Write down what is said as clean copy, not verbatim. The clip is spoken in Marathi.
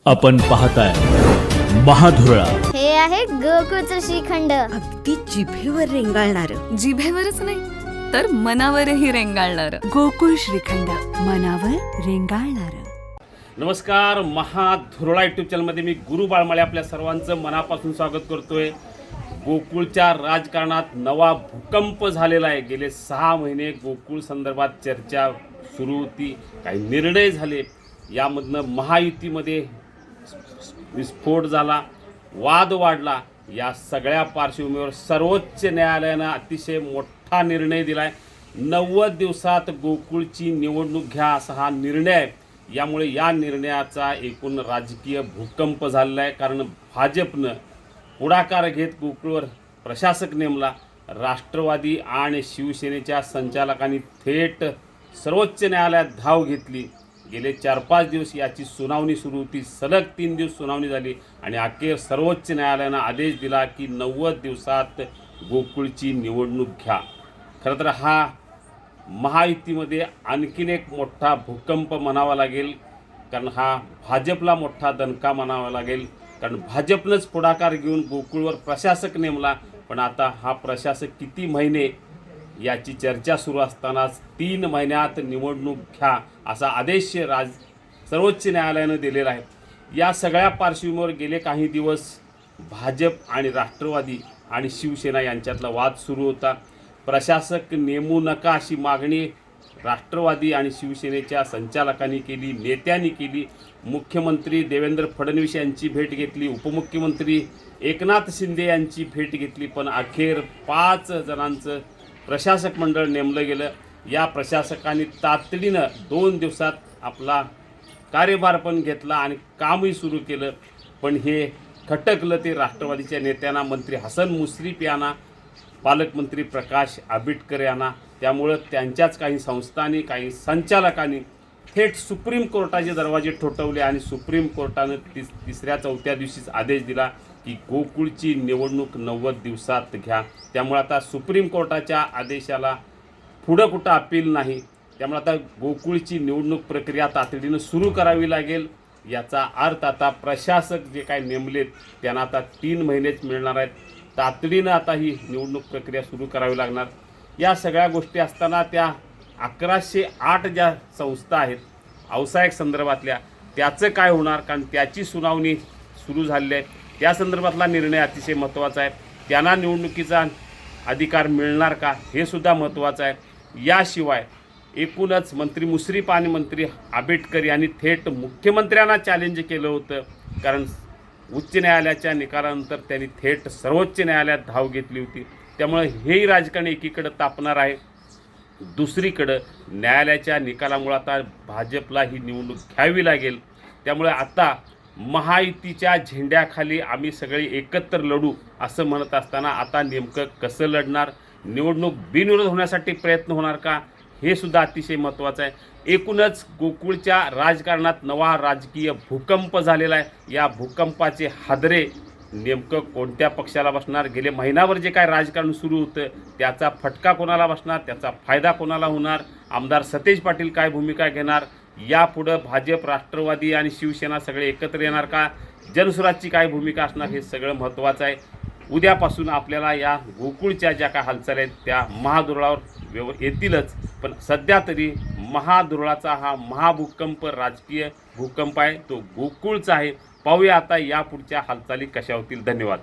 आपण पाहताय महाधुरळा. हे आहे गोकुळचं श्रीखंड. अगदी जिभेवर रेंगाळणार. जिभेवरच नाही तर मनावरही रेंगाळणार. गोकुळ श्रीखंड, मनावर रेंगाळणार. नमस्कार, महाधुरळा यूट्यूब चॅनलमध्ये मी गुरु बाळमाळे आपल्या सर्वांचं मनापासून स्वागत करतोय. गोकुळच्या राजकारणात नवा भूकंप झालेला आहे. गेले 6 महिने गोकुळ संदर्भात चर्चा सुरू होती, काही निर्णय झाले, यामधनं महायुतीमध्ये विस्फोट झाला, वाद वाढला. या सगळ्या पार्श्वभूमीवर सर्वोच्च न्यायालयानं अतिशय मोठा निर्णय दिला आहे. 90 दिवसात गोकुळची निवडणूक घ्या असा हा निर्णय आहे. यामुळे या निर्णयाचा एकूण राजकीय भूकंप झालेला आहे. कारण भाजपनं पुढाकार घेत गोकुळवर प्रशासक नेमला. राष्ट्रवादी आणि शिवसेनेच्या संचालकांनी थेट सर्वोच्च न्यायालयात धाव घेतली. गेले 4-5 दिवस याची सुनावणी सुरू होती. सलग 3 दिवस सुनावणी झाली आणि अखेर सर्वोच्च न्यायालयानं आदेश दिला की 90 दिवसात गोकुळची निवडणूक घ्या. खरं तर हा महायुतीमध्ये आणखीन एक मोठा भूकंप म्हणावा लागेल. कारण हा भाजपला मोठा दणका म्हणावा लागेल. कारण भाजपनंच पुढाकार घेऊन गोकुळवर प्रशासक नेमला. पण आता हा प्रशासक किती महिने याची चर्चा सुरू असतानाच 3 महिन्यात निवडणूक घ्या असा आदेश सर्वोच्च न्यायालयानं दिलेला आहे. या सगळ्या पार्श्वभूमीवर गेले काही दिवस भाजप आणि राष्ट्रवादी आणि शिवसेना यांच्यातला वाद सुरू होता. प्रशासक नेमू नका अशी मागणी राष्ट्रवादी आणि शिवसेनेच्या संचालकांनी केली, नेत्यांनी केली. मुख्यमंत्री देवेंद्र फडणवीस यांची भेट घेतली, उपमुख्यमंत्री एकनाथ शिंदे यांची भेट घेतली. पण अखेर 5 जणांचं प्रशासक मंडळ नेमलं गेलं. या प्रशासकांनी तातडीनं 2 दिवसात आपला कार्यभार पण घेतला आणि कामही सुरू केलं. पण हे खटकलं ते राष्ट्रवादीच्या नेत्यांना, मंत्री हसन मुश्रीफ यांना, पालकमंत्री प्रकाश आंबेडकर यांना. त्यामुळं त्यांच्याच काही संस्थांनी, काही संचालकांनी थेट सुप्रीम कोर्टाचे दरवाजे ठोठवले आणि सुप्रीम कोर्टानं 3ऱ्या-4थ्या दिवशीच आदेश दिला की गोकुळची निवडणूक 90 दिवसात घ्या. त्यामुळे आता सुप्रीम कोर्टाच्या आदेशाला पुढं कुठं अपील नाही. त्यामुळे आता गोकुळची निवडणूक प्रक्रिया तातडीनं सुरू करावी लागेल. याचा अर्थ आता प्रशासक जे काय नेमलेत त्यांना आता 3 महिनेच मिळणार आहेत. तातडीनं आता ही निवडणूक प्रक्रिया सुरू करावी लागणार. या सगळ्या गोष्टी असताना त्या 1108 ज्या संस्था आहेत व्यावसायिक संदर्भातल्या, त्याचं काय होणार? कारण त्याची सुनावणी सुरू झालेली आहे. त्या संदर्भातला निर्णय अतिशय महत्त्वाचा आहे. त्यांना निवडणुकीचा अधिकार मिळणार का हे सुद्धा महत्त्वाचं आहे. याशिवाय एकूणच मंत्री मुश्रीफ आणि मंत्री आंबेडकर यांनी थेट मुख्यमंत्र्यांना चॅलेंज केलं होतं. कारण उच्च न्यायालयाच्या निकालानंतर त्यांनी थेट सर्वोच्च न्यायालयात धाव घेतली होती. त्यामुळे हेही राजकारण एकीकडं तापणार आहे. दुसरीकडं न्यायालयाच्या निकालामुळे आता भाजपला ही निवडणूक घ्यावी लागेल. त्यामुळे आता महायुतीच्या झेंड्याखाली आम्ही सगळे एकत्र लढू असं म्हणत असताना आता नेमकं कसं लढणार? निवडणूक बिनविरोध होण्यासाठी प्रयत्न होणार का? हे सुद्धा अतिशय महत्त्वाचं आहे. एकूणच गोकुळच्या राजकारणात नवा राजकीय भूकंप झालेला आहे. या भूकंपाचे हादरे नेमकं कोणत्या पक्षाला बसणार? गेले महिनाभर जे काय राजकारण सुरू होतं त्याचा फटका कोणाला बसणार? त्याचा फायदा कोणाला होणार? आमदार सतेज पाटील काय भूमिका घेणार? यापुढं भाजप, राष्ट्रवादी आणि शिवसेना सगळे एकत्र येणार का? जनसुराजची काय भूमिका असणार? हे सगळं महत्त्वाचं आहे. उद्यापासून आपल्याला या गोकुळच्या ज्या काय हालचाली आहेत त्या महाधुरळावर येतीलच. पण सध्या तरी महाधुरळाचा हा महाभूकंप राजकीय भूकंप आहे, तो गोकुळचा आहे. पाहूया आता या पुढच्या हालचाली कशा होतील. धन्यवाद.